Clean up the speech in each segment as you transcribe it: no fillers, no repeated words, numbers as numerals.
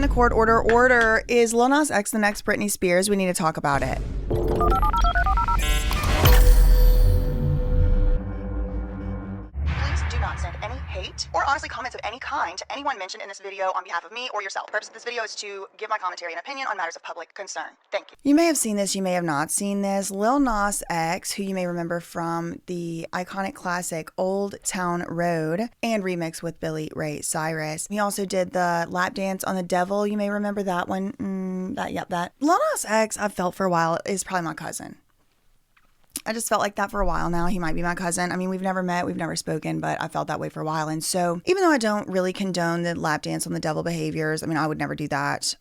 the court order. Is Lil Nas X the next Britney Spears? We need to talk about it. Send any hate or honestly comments of any kind to anyone mentioned in this video on behalf of me or yourself. The purpose of this video is to give my commentary and opinion on matters of public concern. Thank you. You may have seen this, you may have not seen this. Lil Nas X, who you may remember from the iconic classic Old Town Road and remix with Billy Ray Cyrus. He also did the lap dance on the devil. You may remember that one. That. Lil Nas X, I've felt for a while, is probably my cousin. I just felt like that for a while now. He might be my cousin. I mean, we've never met, we've never spoken, but I felt that way for a while. And so even though I don't really condone the lap dance on the devil behaviors, I mean, I would never do that.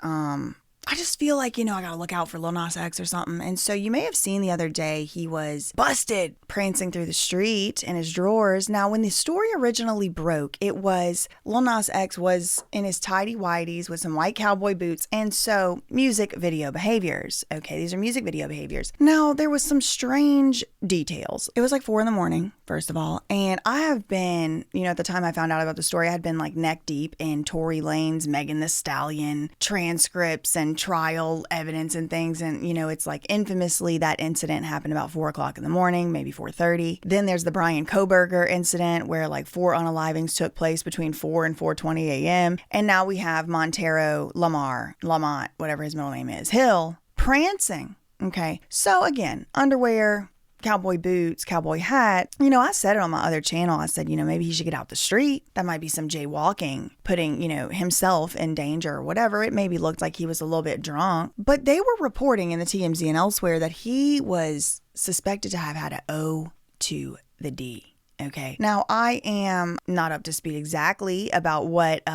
I just feel like, I got to look out for Lil Nas X or something. And so you may have seen the other day, he was busted prancing through the street in his drawers. Now, when the story originally broke, it was Lil Nas X was in his tidy whities with some white cowboy boots. And so music video behaviors. Okay, these are music video behaviors. Now, there was some strange details. It was like 4 a.m, first of all. And I have been, at the time I found out about the story, I had been like neck deep in Tory Lanez, Megan Thee Stallion transcripts and trial evidence and things. And, it's like infamously that incident happened about 4 o'clock in the morning, maybe 4:30. Then there's the Brian Koberger incident where like 4 unalivings took place between 4 and 4:20 a.m. And now we have Montero Lamont, whatever his middle name is, Hill, prancing. Okay. So again, underwear, cowboy boots, cowboy hat. I said it on my other channel. I said, maybe he should get out the street. That might be some jaywalking, putting, himself in danger or whatever. It maybe looked like he was a little bit drunk. But they were reporting in the TMZ and elsewhere that he was suspected to have had an O to the D. Okay. Now, I am not up to speed exactly about what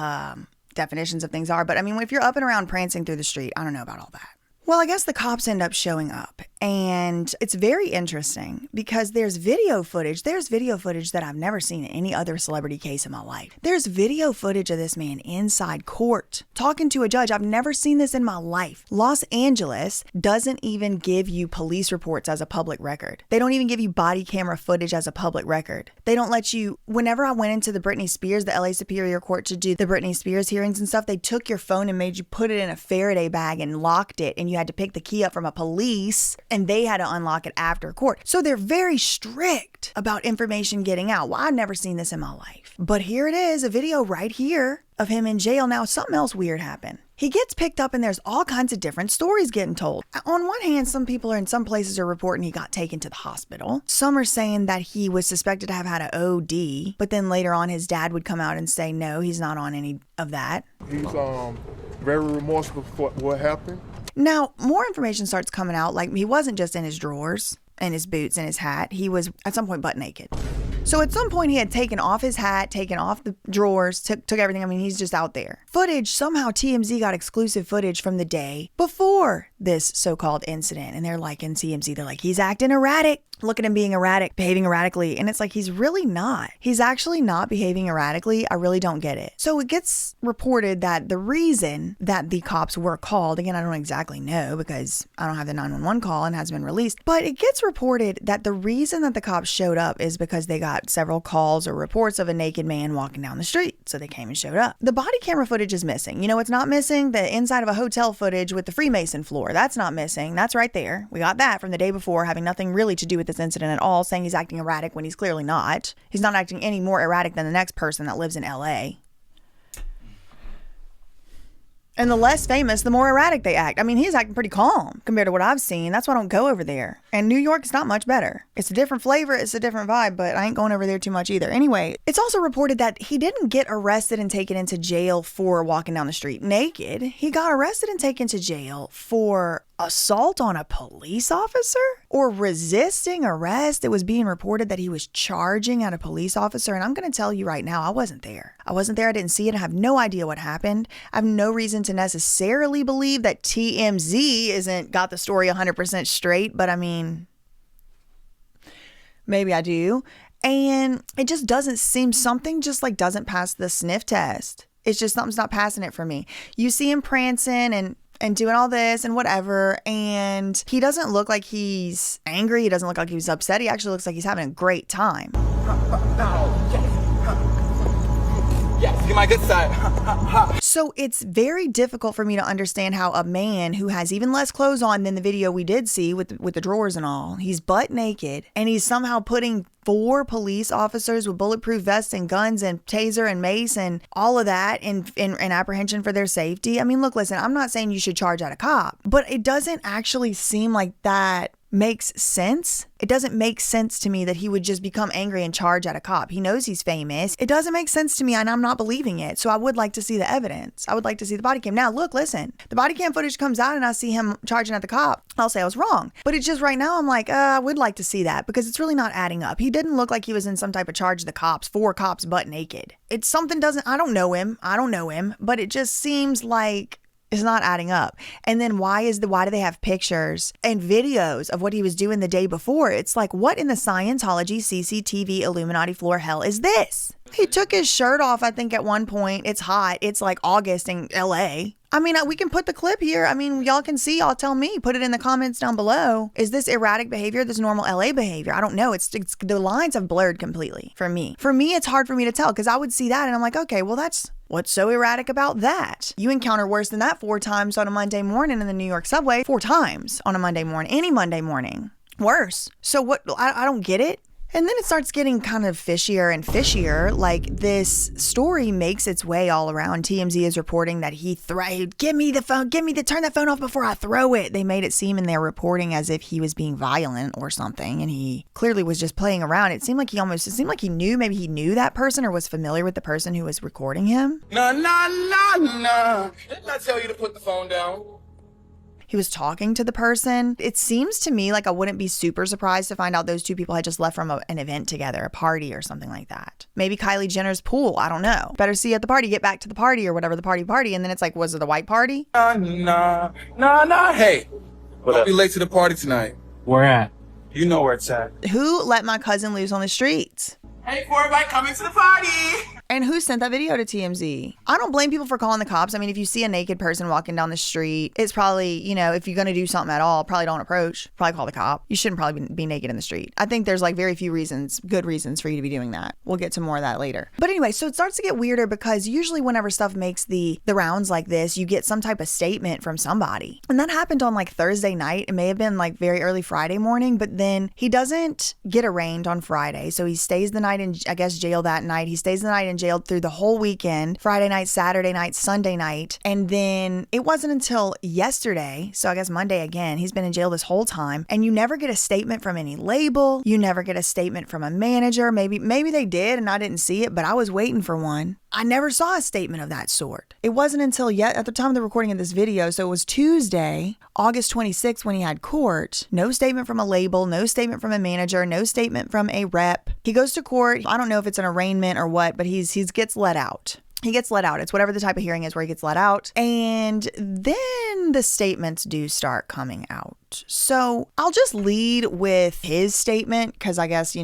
definitions of things are. But I mean, if you're up and around prancing through the street, I don't know about all that. Well, I guess the cops end up showing up, and it's very interesting because there's video footage. There's video footage that I've never seen in any other celebrity case in my life. There's video footage of this man inside court talking to a judge. I've never seen this in my life. Los Angeles doesn't even give you police reports as a public record. They don't even give you body camera footage as a public record. They don't let you, whenever I went into the LA Superior Court to do the Britney Spears hearings and stuff, they took your phone and made you put it in a Faraday bag and locked it, and you had to pick the key up from a police and they had to unlock it after court. So they're very strict about information getting out. Well, I've never seen this in my life. But here it is, a video right here of him in jail. Now, something else weird happened. He gets picked up and there's all kinds of different stories getting told. On one hand, some people in some places are reporting he got taken to the hospital. Some are saying that he was suspected to have had an OD, but then later on his dad would come out and say, no, he's not on any of that. He's very remorseful for what happened. Now, more information starts coming out, like he wasn't just in his drawers and his boots and his hat. He was at some point butt naked. So at some point he had taken off his hat, taken off the drawers, took everything. I mean, he's just out there. Footage, somehow TMZ got exclusive footage from the day before this so-called incident. And they're like, in TMZ, they're like, he's acting erratic. Look at him being erratic, behaving erratically. And it's like, he's really not. He's actually not behaving erratically. I really don't get it. So it gets reported that the reason that the cops were called, again, I don't exactly know because I don't have the 911 call and hasn't been released, but it gets reported that the reason that the cops showed up is because they got several calls or reports of a naked man walking down the street. So they came and showed up. The body camera footage is missing. It's not missing. The inside of a hotel footage with the Freemason floor. That's not missing. That's right there. We got that from the day before, having nothing really to do with this incident at all, saying he's acting erratic when he's clearly not. He's not acting any more erratic than the next person that lives in LA. And the less famous, the more erratic they act. I mean, he's acting pretty calm compared to what I've seen. That's why I don't go over there. And New York is not much better. It's a different flavor. It's a different vibe, but I ain't going over there too much either. Anyway, it's also reported that he didn't get arrested and taken into jail for walking down the street naked. He got arrested and taken to jail for assault on a police officer or resisting arrest. It was being reported that he was charging at a police officer. And I'm going to tell you right now, I wasn't there. I didn't see it. I have no idea what happened. I have no reason to necessarily believe that TMZ isn't got the story 100% straight, but I mean, maybe I do. And it just doesn't seem, something just like doesn't pass the sniff test. It's just something's not passing it for me. You see him prancing and doing all this and whatever, and he doesn't look like he's angry. He doesn't look like he's upset. He actually looks like he's having a great time. Yes. Get my good side. So it's very difficult for me to understand how a man who has even less clothes on than the video we did see with the drawers and all, he's butt naked, and he's somehow putting 4 police officers with bulletproof vests and guns and taser and mace and all of that in apprehension for their safety. I mean, look, listen, I'm not saying you should charge at a cop, but it doesn't actually seem like that makes sense. It doesn't make sense to me that he would just become angry and charge at a cop. He knows he's famous. It doesn't make sense to me, and I'm not believing it. So I would like to see the evidence. I would like to see the body cam. Now, look, listen, the body cam footage comes out and I see him charging at the cop. I'll say I was wrong. But it's just right now I'm like, I would like to see that because it's really not adding up. He didn't look like he was in some type of charge of the cops, 4 cops butt naked. It's something I don't know him, but it just seems like it's not adding up. And then why do they have pictures and videos of what he was doing the day before? It's like, what in the Scientology, CCTV, Illuminati floor hell is this? He took his shirt off, I think, at one point. It's hot. It's like August in LA. I mean, we can put the clip here. I mean, y'all can see. Y'all tell me. Put it in the comments down below. Is this erratic behavior? This normal LA behavior? I don't know. It's the lines have blurred completely for me. For me, it's hard for me to tell because I would see that and I'm like, okay, well, what's so erratic about that? You encounter worse than that 4 times on a Monday morning in the New York subway. 4 times on a Monday morning. Any Monday morning. Worse. So what? I don't get it. And then it starts getting kind of fishier and fishier. Like, this story makes its way all around. TMZ is reporting that he give me the phone, turn that phone off before I throw it. They made it seem in their reporting as if he was being violent or something. And he clearly was just playing around. It seemed like he knew, maybe he knew that person or was familiar with the person who was recording him. Nah. Didn't I tell you to put the phone down? He was talking to the person. It seems to me like I wouldn't be super surprised to find out those 2 people had just left from an event together, a party or something like that. Maybe Kylie Jenner's pool. I don't know. Better see you at the party, get back to the party or whatever the party. And then it's like, was it the white party? Nah. Hey, I'll be late to the party tonight. Where at? You know where it's at. Who let my cousin loose on the streets? Hey, everybody coming to the party. And who sent that video to TMZ? I don't blame people for calling the cops. I mean, if you see a naked person walking down the street, it's probably, if you're going to do something at all, probably don't approach. Probably call the cop. You shouldn't probably be naked in the street. I think there's like very few good reasons for you to be doing that. We'll get to more of that later. But anyway, so it starts to get weirder because usually whenever stuff makes the rounds like this, you get some type of statement from somebody. And that happened on like Thursday night. It may have been like very early Friday morning, but then he doesn't get arraigned on Friday. So he stays the night in, I guess, jail that night. He stays the night in jail through the whole weekend, Friday night, Saturday night, Sunday night. And then it wasn't until yesterday, so I guess Monday again, he's been in jail this whole time. And you never get a statement from any label. You never get a statement from a manager. Maybe they did and I didn't see it, but I was waiting for one. I never saw a statement of that sort. It wasn't until at the time of the recording of this video, so it was Tuesday, August 26th when he had court. No statement from a label, no statement from a manager, no statement from a rep. He goes to court. I don't know if it's an arraignment or what, but he gets let out. He gets let out. It's whatever the type of hearing is where he gets let out. And then the statements do start coming out. So I'll just lead with his statement because I guess, you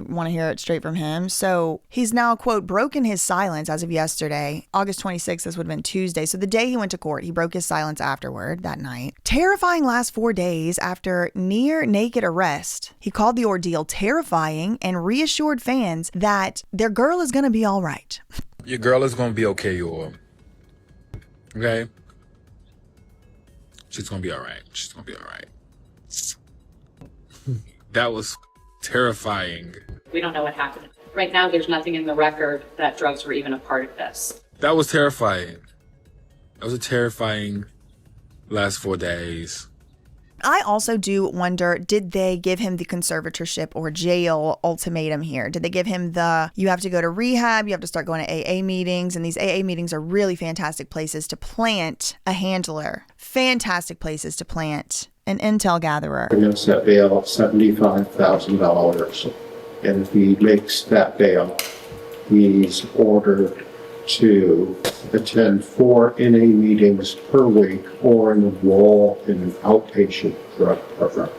want to hear it straight from him. So he's now, quote, broken his silence as of yesterday, August 26th. This would have been Tuesday. So the day he went to court, he broke his silence afterward that night. Terrifying last 4 days after near naked arrest. He called the ordeal terrifying and reassured fans that their girl is going to be all right. Your girl is going to be okay, y'all. Okay? She's going to be all right. She's going to be all right. That was terrifying. We don't know what happened. Right now, there's nothing in the record that drugs were even a part of this. That was terrifying. That was a terrifying last 4 days. I also do wonder, did they give him the conservatorship or jail ultimatum here? Did they give him you have to go to rehab, you have to start going to AA meetings, and these AA meetings are really fantastic places to plant a handler. Fantastic places to plant an intel gatherer. Against that bail of $75,000. And if he makes that bail, he's ordered to attend 4 NA meetings per week or enroll in an outpatient drug program.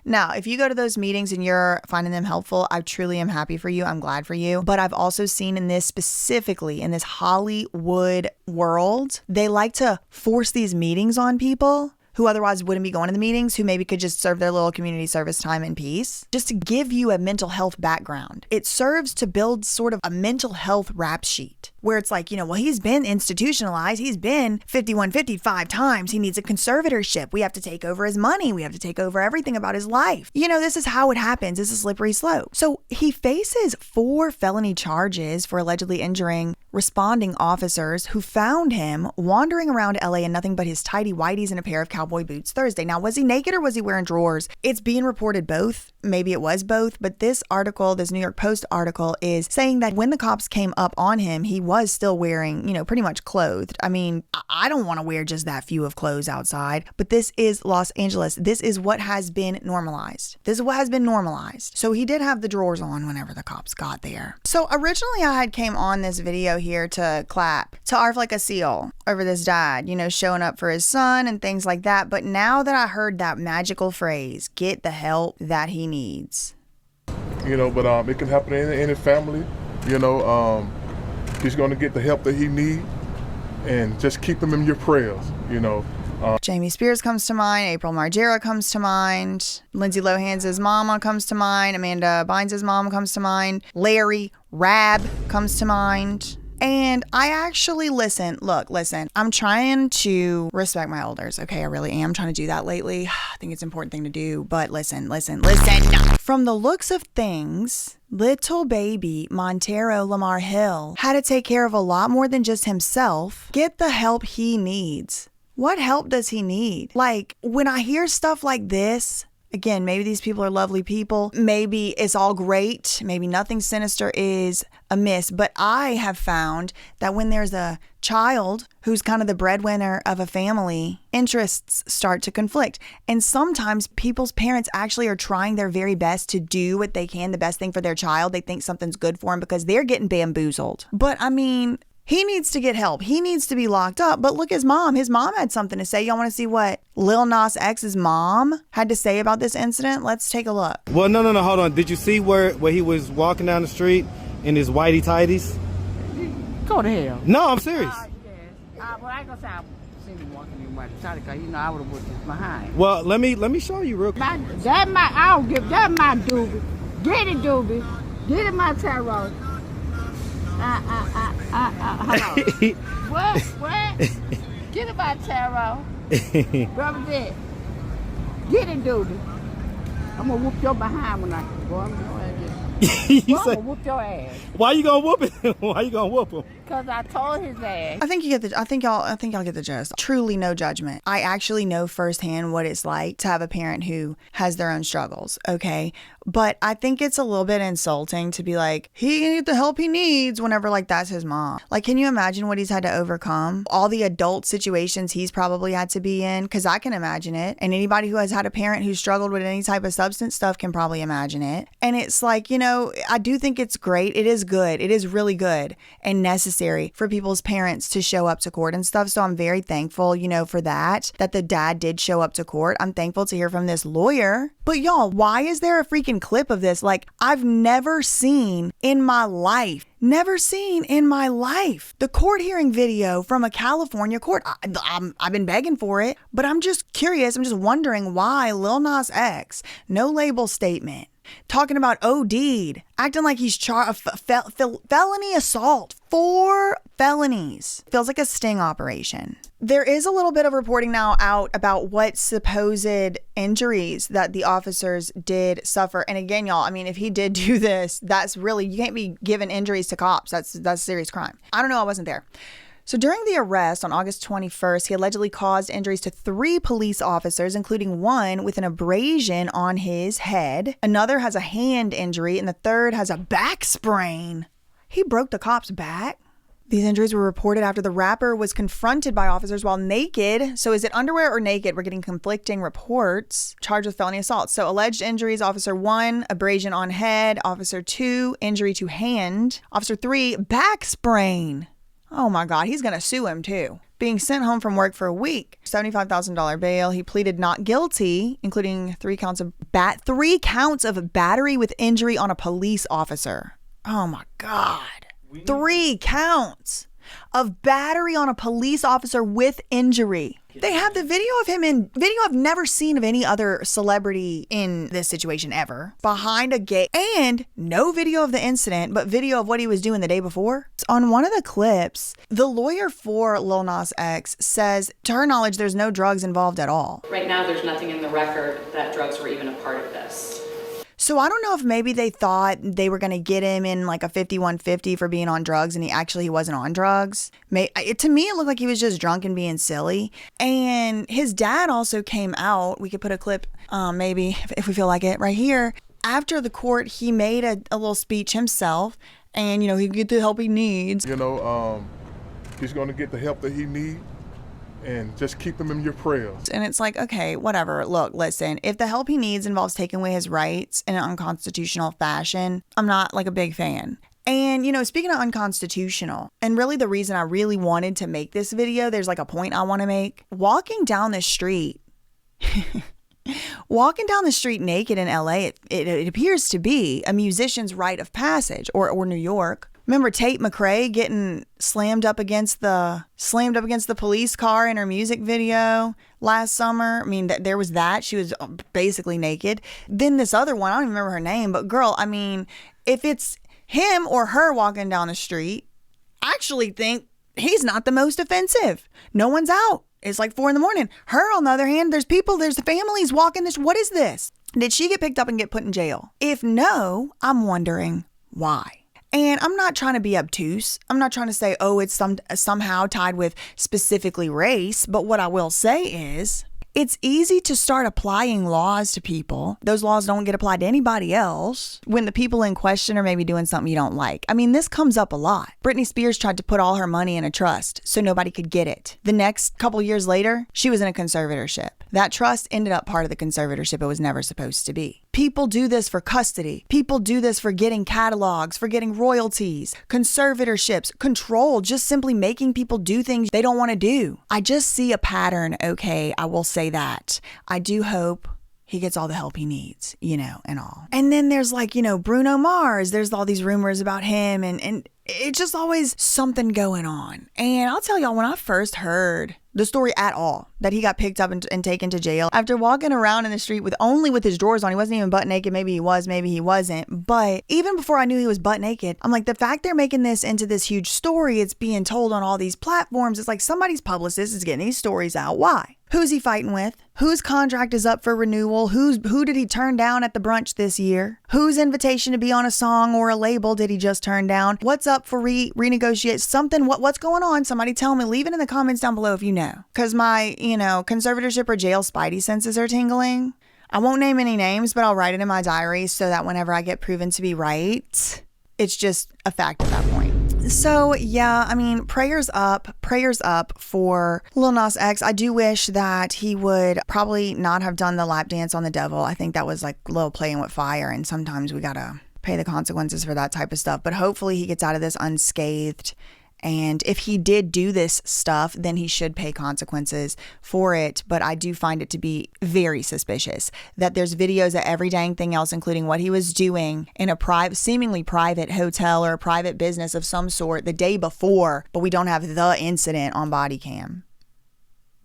Now, if you go to those meetings and you're finding them helpful, I truly am happy for you. I'm glad for you. But I've also seen in this specifically, in this Hollywood world, they like to force these meetings on people who otherwise wouldn't be going to the meetings, who maybe could just serve their little community service time in peace. Just to give you a mental health background. It serves to build sort of a mental health rap sheet where it's like, well, he's been institutionalized. He's been 5155 times. He needs a conservatorship. We have to take over his money. We have to take over everything about his life. This is how it happens. It's a slippery slope. So he faces 4 felony charges for allegedly injuring responding officers who found him wandering around LA in nothing but his tidy whities and a pair of cowboy boots Thursday. Now, was he naked or was he wearing drawers? It's being reported both. Maybe it was both, but this article, this New York Post article, is saying that when the cops came up on him, he was still wearing, pretty much clothed. I mean, I don't want to wear just that few of clothes outside, but this is Los Angeles. This is what has been normalized. This is what has been normalized. So he did have the drawers on whenever the cops got there. So originally I had came on this video here to clap, to arf like a seal over this dad, showing up for his son and things like that. But now that I heard that magical phrase, get the help that he needs. But it can happen in any family. He's going to get the help that he needs, and just keep him in your prayers. Jamie Spears comes to mind. April Margera comes to mind. Lindsay Lohan's mama comes to mind. Amanda Bynes' mom comes to mind. Larry Rab comes to mind. And I actually listen, I'm trying to respect my elders. Okay, I really am trying to do that lately. I think it's an important thing to do, but listen. From the looks of things, little baby Montero Lamar Hill had to take care of a lot more than just himself. Get the help he needs. What help does he need? Like, when I hear stuff like this, again, maybe these people are lovely people. Maybe it's all great. Maybe nothing sinister is amiss. But I have found that when there's a child who's kind of the breadwinner of a family, interests start to conflict. And sometimes people's parents actually are trying their very best to do what they can, the best thing for their child. They think something's good for him because they're getting bamboozled. But I mean, he needs to get help. He needs to be locked up. But look, his mom had something to say. Y'all want to see what Lil Nas X's mom had to say about this incident? Let's take a look. Well, no, hold on. Did you see where he was walking down the street in his whitey tighties? Go to hell. No, I'm serious. Well, I ain't gonna say I've seen him walking in whitey tighties because, I would have whipped his behind. Well, let me show you real quick. I'll give that my doobie. Get it, doobie. Get it, my tarot. Hello. What? Get it by tarot. Brother Dick. Get it, dude. I'm gonna whoop your behind when I go. I'm gonna whoop your ass. Why you gonna whoop him? Why you gonna whoop him? Because I told his ass. I think y'all get the gist. Truly no judgment. I actually know firsthand what it's like to have a parent who has their own struggles, okay? But I think it's a little bit insulting to be like, he needs the help he needs whenever that's his mom. Like, can you imagine what he's had to overcome? All the adult situations he's probably had to be in, because I can imagine it. And anybody who has had a parent who struggled with any type of substance stuff can probably imagine it. And it's like, I do think it's great. It is good. It is really good and necessary for people's parents to show up to court and stuff. So I'm very thankful, for that the dad did show up to court. I'm thankful to hear from this lawyer. But y'all, why is there a freaking clip of this? Like, I've never seen in my life. The court hearing video from a California court. I've been begging for it, but I'm just curious. I'm just wondering why Lil Nas X, no label statement, talking about OD'd, acting like he's felony assault, 4 felonies. Feels like a sting operation. There is a little bit of reporting now out about what supposed injuries that the officers did suffer. And again, y'all, I mean, if he did do this, that's really, you can't be giving injuries to cops. That's a serious crime. I don't know. I wasn't there. So during the arrest on August 21st, he allegedly caused injuries to 3 police officers, including one with an abrasion on his head. Another has a hand injury, and the third has a back sprain. He broke the cop's back. These injuries were reported after the rapper was confronted by officers while naked. So is it underwear or naked? We're getting conflicting reports. Charged with felony assault. So alleged injuries, Officer 1, abrasion on head. Officer 2, injury to hand. Officer 3, back sprain. Oh my God, he's going to sue him too. Being sent home from work for a week. $75,000 bail. He pleaded not guilty, including 3 counts of battery with injury on a police officer. Oh my God. 3 counts. of battery on a police officer with injury. They have the video of him in video I've never seen of any other celebrity in this situation ever. Behind a gate, and no video of the incident, but video of what he was doing the day before. On one of the clips, the lawyer for Lil Nas X says, to her knowledge, there's no drugs involved at all. Right now, there's nothing in the record that drugs were even a part of this. So I don't know if maybe they thought they were going to get him in like a 5150 for being on drugs, and he wasn't on drugs. To me, it looked like he was just drunk and being silly. And his dad also came out. We could put a clip, maybe if we feel like it, right here. After the court, he made a little speech himself, and he'd get the help he needs. He's going to get the help that he needs. And just keep him in your prayers. And it's like, okay, whatever. Look, listen, if the help he needs involves taking away his rights in an unconstitutional fashion, I'm not like a big fan. And, speaking of unconstitutional, and really the reason I really wanted to make this video, there's like a point I want to make. Walking down the street naked in LA, it appears to be a musician's rite of passage, or New York. Remember Tate McRae getting slammed up against the police car in her music video last summer? I mean, there was that. She was basically naked. Then this other one, I don't even remember her name, but girl, I mean, if it's him or her walking down the street, I actually think he's not the most offensive. No one's out. It's like 4 a.m. Her, on the other hand, there's the families walking this. What is this? Did she get picked up and get put in jail? If no, I'm wondering why. And I'm not trying to be obtuse. I'm not trying to say, oh, it's somehow tied with specifically race. But what I will say is, it's easy to start applying laws to people. Those laws don't get applied to anybody else when the people in question are maybe doing something you don't like. I mean, this comes up a lot. Britney Spears tried to put all her money in a trust so nobody could get it. The next couple years later, she was in a conservatorship. That trust ended up part of the conservatorship it was never supposed to be. People do this for custody. People do this for getting catalogs, for getting royalties, conservatorships, control, just simply making people do things they don't want to do. I just see a pattern, okay, I will say that. I do hope he gets all the help he needs, and all. And then there's like, Bruno Mars. There's all these rumors about him, and it's just always something going on. And I'll tell y'all, when I first heard the story at all, that he got picked up and taken to jail after walking around in the street with his drawers on. He wasn't even butt naked. Maybe he was, maybe he wasn't. But even before I knew he was butt naked, I'm like, the fact they're making this into this huge story, it's being told on all these platforms. It's like somebody's publicist is getting these stories out. Why? Who's he fighting with? Whose contract is up for renewal? Who did he turn down at the brunch this year? Whose invitation to be on a song or a label did he just turn down? What's up for renegotiate something? What's going on? Somebody tell me. Leave it in the comments down below if you know. Because my, conservatorship or jail spidey senses are tingling. I won't name any names, but I'll write it in my diary so that whenever I get proven to be right, it's just a fact at that point. So yeah, I mean, prayers up for Lil Nas X. I do wish that he would probably not have done the lap dance on the devil. I think that was like a little playing with fire, and sometimes we gotta pay the consequences for that type of stuff. But hopefully he gets out of this unscathed. And if he did do this stuff, then he should pay consequences for it. But I do find it to be very suspicious that there's videos of every dang thing else, including what he was doing in a seemingly private hotel or a private business of some sort the day before, but we don't have the incident on body cam.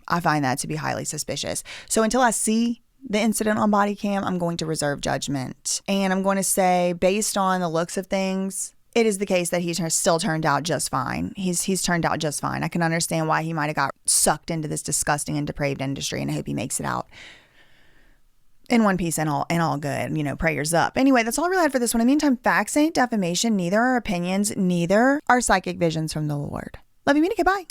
I find that to be highly suspicious. So until I see the incident on body cam, I'm going to reserve judgment. And I'm going to say, based on the looks of things, it is the case that he's still turned out just fine. He's turned out just fine. I can understand why he might have got sucked into this disgusting and depraved industry, and I hope he makes it out in one piece and all good. Prayers up. Anyway, that's all I really had for this one. In the meantime, facts ain't defamation. Neither are opinions. Neither are psychic visions from the Lord. Love you, Monica. Bye.